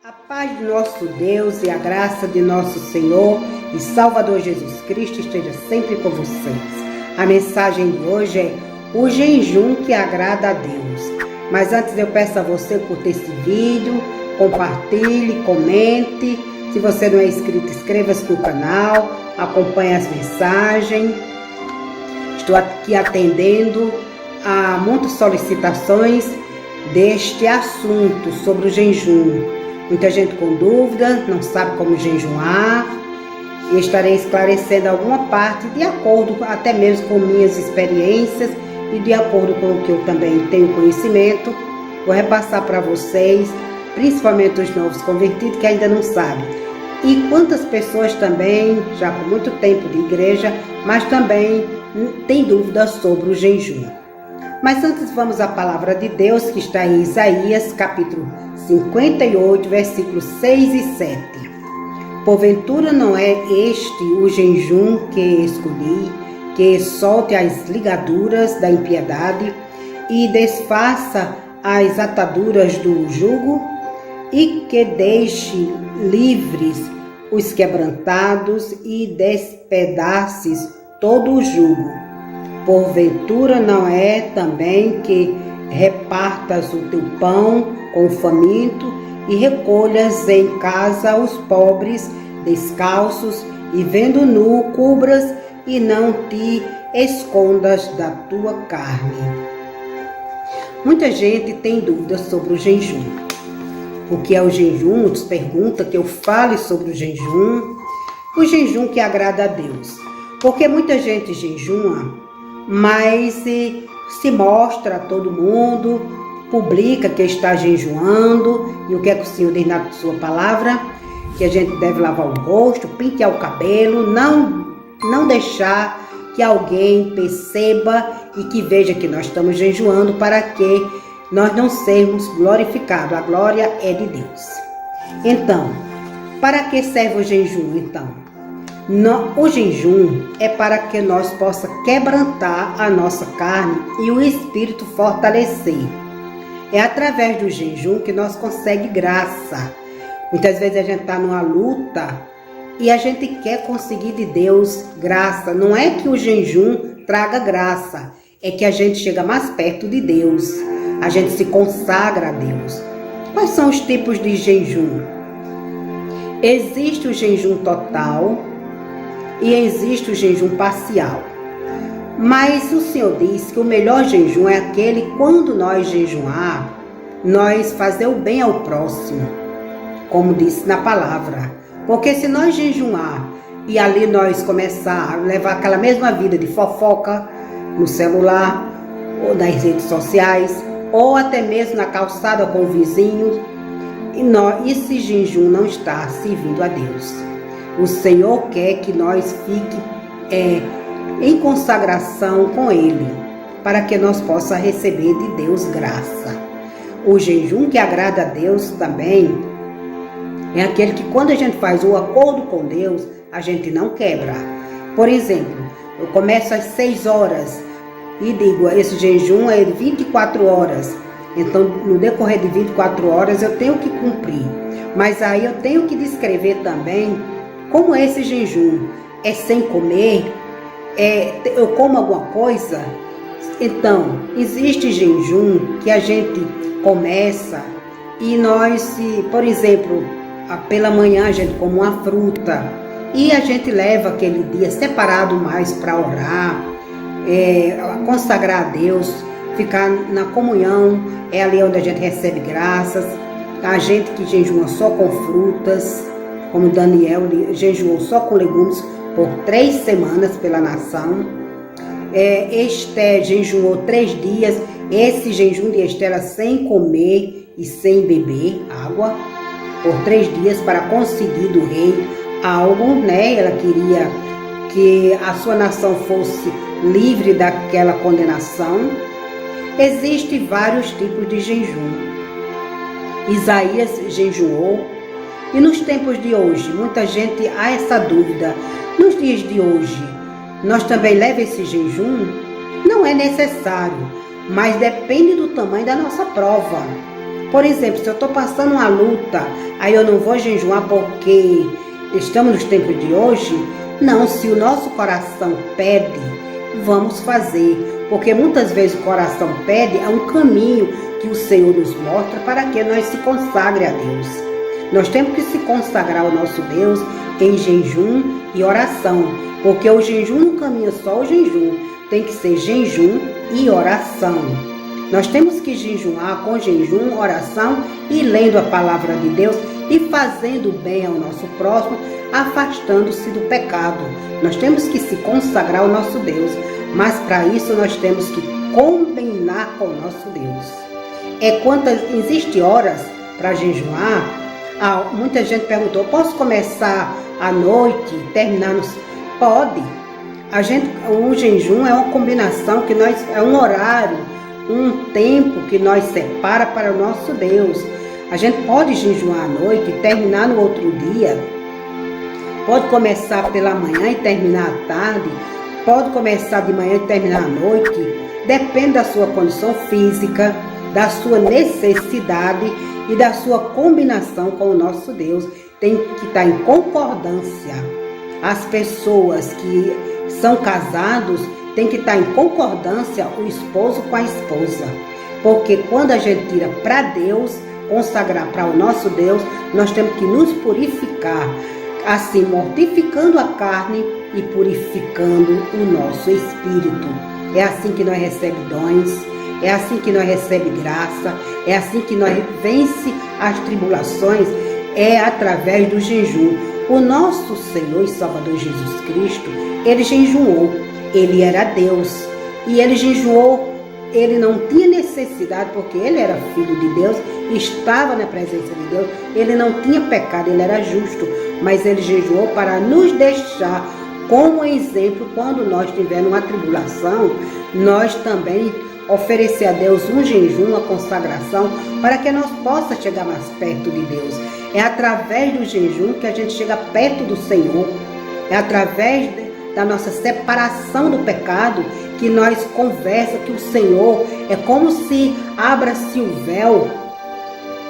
A paz de nosso Deus e a graça de nosso Senhor e Salvador Jesus Cristo esteja sempre com vocês. A mensagem de hoje é o jejum que agrada a Deus. Mas antes eu peço a você curtir esse vídeo, compartilhe, comente. Se você não é inscrito, inscreva-se no canal, acompanhe as mensagens. Estou aqui atendendo a muitas solicitações deste assunto sobre o jejum. Muita gente com dúvida, não sabe como jejuar, e estarei esclarecendo alguma parte de acordo até mesmo com minhas experiências e de acordo com o que eu também tenho conhecimento. Vou repassar para vocês, principalmente os novos convertidos que ainda não sabem. E quantas pessoas também, já com muito tempo de igreja, mas também têm dúvidas sobre o jejum. Mas antes vamos à palavra de Deus que está em Isaías, capítulo 58, versículos 6 e 7. Porventura não é este o jejum que escolhi, que solte as ligaduras da impiedade e desfaça as ataduras do jugo, e que deixe livres os quebrantados e despedaces todo o jugo. Porventura não é também que repartas o teu pão com o faminto e recolhas em casa os pobres descalços, e vendo nu cubras e não te escondas da tua carne. Muita gente tem dúvidas sobre o jejum. O que é o jejum? Muitos perguntam que eu fale sobre o jejum que agrada a Deus. Porque muita gente jejuma, mas se mostra a todo mundo, publica que está jejuando, e o que é que o Senhor diz na sua palavra? Que a gente deve lavar o rosto, pentear o cabelo, não deixar que alguém perceba e que veja que nós estamos jejuando, para que nós não sermos glorificados. A glória é de Deus. Então, para que serve o jejum então? O jejum é para que nós possamos quebrantar a nossa carne e o espírito fortalecer. É através do jejum que nós conseguimos graça. Muitas vezes a gente está numa luta e a gente quer conseguir de Deus graça. Não é que o jejum traga graça, é que a gente chega mais perto de Deus. A gente se consagra a Deus. Quais são os tipos de jejum? Existe o jejum total e existe o jejum parcial. Mas o Senhor diz que o melhor jejum é aquele quando nós jejuar, nós fazer o bem ao próximo, como disse na palavra. Porque se nós jejuar e ali nós começar a levar aquela mesma vida de fofoca no celular, ou nas redes sociais, ou até mesmo na calçada com o vizinho, esse jejum não está servindo a Deus. O Senhor quer que nós fiquemos em consagração com Ele, para que nós possamos receber de Deus graça. O jejum que agrada a Deus também é aquele que quando a gente faz o acordo com Deus, a gente não quebra. Por exemplo, eu começo às 6 horas e digo, esse jejum é de 24 horas. Então, no decorrer de 24 horas, eu tenho que cumprir. Mas aí eu tenho que descrever também como esse jejum é sem comer, eu como alguma coisa. Então, existe jejum que a gente começa e nós, por exemplo, pela manhã a gente come uma fruta e a gente leva aquele dia separado mais para orar, consagrar a Deus, ficar na comunhão, é ali onde a gente recebe graças. A gente que jejuma só com frutas, como Daniel jejuou só com legumes por 3 semanas pela nação. Esther jejuou 3 dias, esse jejum de Esther sem comer e sem beber água, por 3 dias, para conseguir do rei algo, né? Ela queria que a sua nação fosse livre daquela condenação. Existem vários tipos de jejum. Isaías jejuou. E nos tempos de hoje, muita gente há essa dúvida. Nos dias de hoje, nós também levamos esse jejum? Não é necessário, mas depende do tamanho da nossa prova. Por exemplo, se eu estou passando uma luta, aí eu não vou jejuar porque estamos nos tempos de hoje. Não, se o nosso coração pede, vamos fazer. Porque muitas vezes o coração pede, é um caminho que o Senhor nos mostra para que nós se consagre a Deus. Nós temos que se consagrar ao nosso Deus em jejum e oração. Porque o jejum não caminha só o jejum, tem que ser jejum e oração. Nós temos que jejuar com jejum, oração e lendo a palavra de Deus e fazendo bem ao nosso próximo, afastando-se do pecado. Nós temos que se consagrar ao nosso Deus, mas para isso nós temos que combinar com o nosso Deus. Existem horas para jejuar? Muita gente perguntou, posso começar à noite e terminar nos... Pode. O jejum é uma combinação, é um horário, um tempo que nós separa para o nosso Deus. A gente pode jejuar à noite e terminar no outro dia. Pode começar pela manhã e terminar à tarde. Pode começar de manhã e terminar à noite. Depende da sua condição física, da sua necessidade e da sua combinação com o nosso Deus. Tem que estar em concordância. As pessoas que são casados têm que estar em concordância o esposo com a esposa. Porque quando a gente tira para Deus, consagrar para o nosso Deus, nós temos que nos purificar, assim mortificando a carne e purificando o nosso espírito. É assim que nós recebemos dons, é assim que nós recebemos graça, é assim que nós vence as tribulações, é através do jejum. O nosso Senhor e Salvador Jesus Cristo, ele jejuou, ele era Deus, e ele jejuou, ele não tinha necessidade, porque ele era filho de Deus, estava na presença de Deus, ele não tinha pecado, ele era justo, mas ele jejuou para nos deixar como exemplo, quando nós tivermos uma tribulação, nós também oferecer a Deus um jejum, uma consagração, para que nós possamos chegar mais perto de Deus. É através do jejum que a gente chega perto do Senhor. É através da nossa separação do pecado que nós conversa, que o Senhor é como se abra-se o véu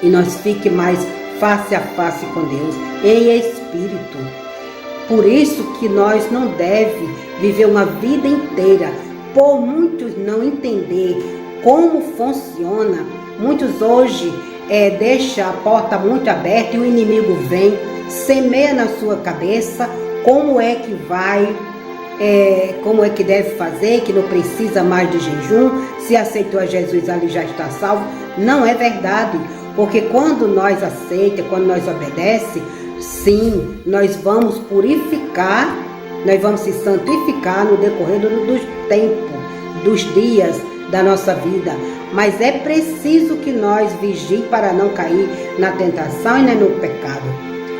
e nós fique mais face a face com Deus, em espírito. Por isso que nós não devemos viver uma vida inteira, por muitos não entender como funciona. Muitos hoje deixam a porta muito aberta e o inimigo vem, semeia na sua cabeça como é que vai, como é que deve fazer, que não precisa mais de jejum, se aceitou a Jesus ali já está salvo. Não é verdade, porque quando nós aceitamos, quando nós obedecemos, sim, nós vamos purificar, nós vamos se santificar no decorrer dos tempos, dos dias da nossa vida. Mas é preciso que nós vigiemos para não cair na tentação e nem no pecado.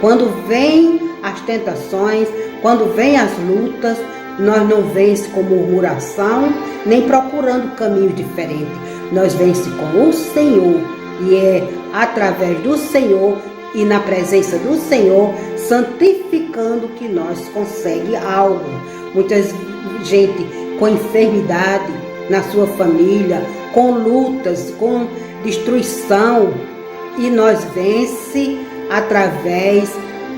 Quando vem as tentações, quando vem as lutas, nós não vence com murmuração, nem procurando caminhos diferentes. Nós vence com o Senhor, e é através do Senhor e na presença do Senhor, santificando, que nós conseguimos algo. Muita gente com enfermidade na sua família, com lutas, com destruição, e nós vence através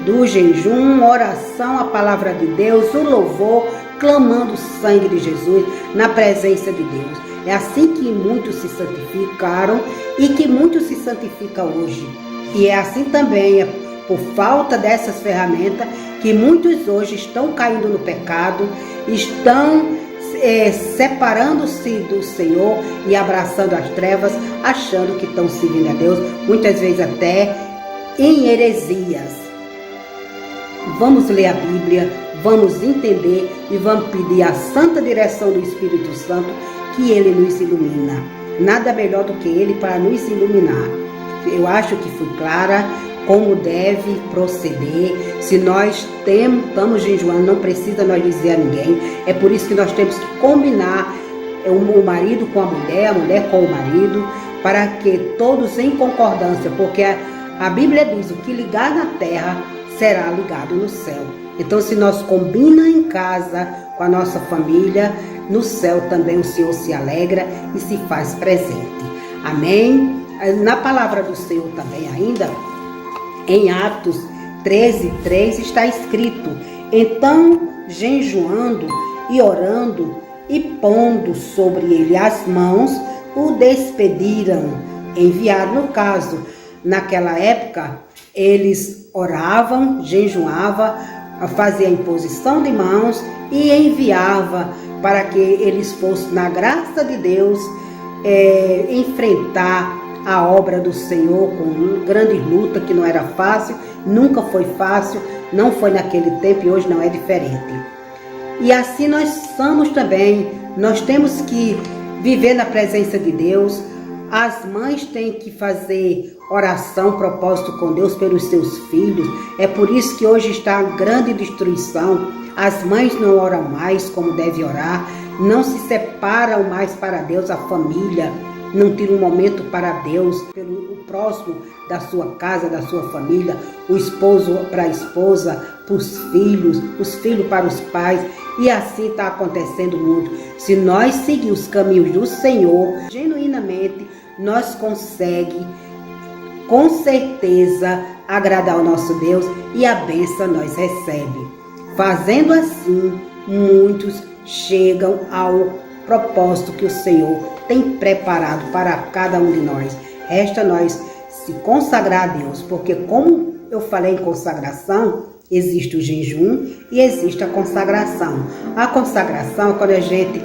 do jejum, oração, a palavra de Deus, o louvor, clamando o sangue de Jesus na presença de Deus. É assim que muitos se santificaram e que muitos se santificam hoje. E é assim também, por falta dessas ferramentas, que muitos hoje estão caindo no pecado, estão separando-se do Senhor e abraçando as trevas, achando que estão seguindo a Deus, muitas vezes até em heresias. Vamos ler a Bíblia, vamos entender e vamos pedir a santa direção do Espírito Santo, que ele nos ilumina. Nada melhor do que ele para nos iluminar. Eu acho que fui clara como deve proceder. Se nós estamos jejuando, não precisa nós dizer a ninguém. É por isso que nós temos que combinar o marido com a mulher com o marido, para que todos em concordância, porque a Bíblia diz: o que ligar na terra será ligado no céu. Então, se nós combinamos em casa com a nossa família, no céu também o Senhor se alegra e se faz presente. Amém? Na palavra do Senhor também ainda, em Atos 13:3 está escrito: então, jejuando e orando e pondo sobre ele as mãos, o despediram, enviaram. No caso, naquela época, eles oravam, jejuavam, faziam a imposição de mãos e enviava para que eles fossem, na graça de Deus, enfrentar a obra do Senhor com grande luta, que não era fácil, nunca foi fácil, não foi naquele tempo e hoje não é diferente. E assim nós somos também, nós temos que viver na presença de Deus. As mães têm que fazer oração, propósito com Deus pelos seus filhos. É por isso que hoje está a grande destruição. As mães não oram mais como deve orar, não se separam mais para Deus, a família, não tira um momento para Deus, pelo próximo da sua casa, da sua família, o esposo para a esposa, para os filhos para os pais, e assim está acontecendo muito. Se nós seguirmos os caminhos do Senhor, genuinamente, nós conseguimos, com certeza, agradar ao nosso Deus e a bênção nós recebemos. Fazendo assim, muitos chegam ao propósito que o Senhor tem preparado para cada um de nós. Resta nós se consagrar a Deus, porque como eu falei em consagração, existe o jejum e existe a consagração. A consagração é quando a gente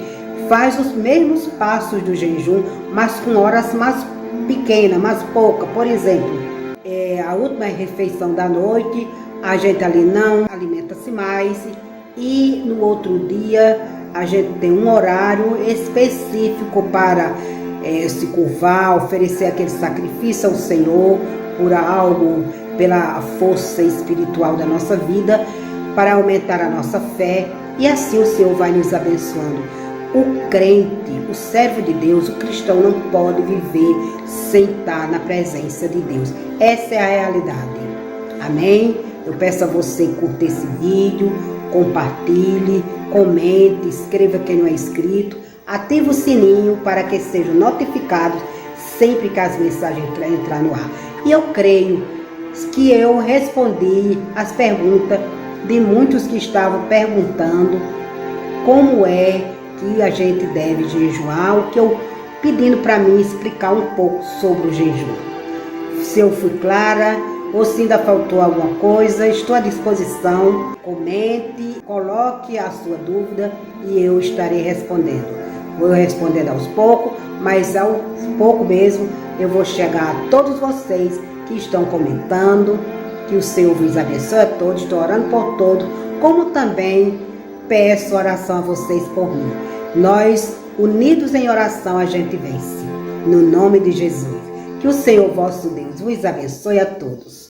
faz os mesmos passos do jejum, mas com horas mais pequenas, mais poucas. Por exemplo, a última refeição da noite, a gente ali não alimenta-se mais, e no outro dia a gente tem um horário específico para se curvar, oferecer aquele sacrifício ao Senhor por algo, pela força espiritual da nossa vida, para aumentar a nossa fé, e assim o Senhor vai nos abençoando. O crente, o servo de Deus, o cristão não pode viver sem estar na presença de Deus. Essa é a realidade. Amém? Eu peço a você que curta esse vídeo, compartilhe, comente, escreva quem não é inscrito, ative o sininho para que sejam notificados sempre que as mensagens entrar no ar. E eu creio que eu respondi as perguntas de muitos que estavam perguntando como é que a gente deve jejuar, o que eu pedindo para mim explicar um pouco sobre o jejum. Se eu fui clara ou se ainda faltou alguma coisa, estou à disposição. Comente, coloque a sua dúvida e eu estarei respondendo. Vou respondendo aos poucos, mas aos poucos mesmo eu vou chegar a todos vocês que estão comentando. Que o Senhor vos abençoe a todos, estou orando por todos, como também peço oração a vocês por mim. Nós, unidos em oração, a gente vence. No nome de Jesus. Que o Senhor, vosso Deus, vos abençoe a todos.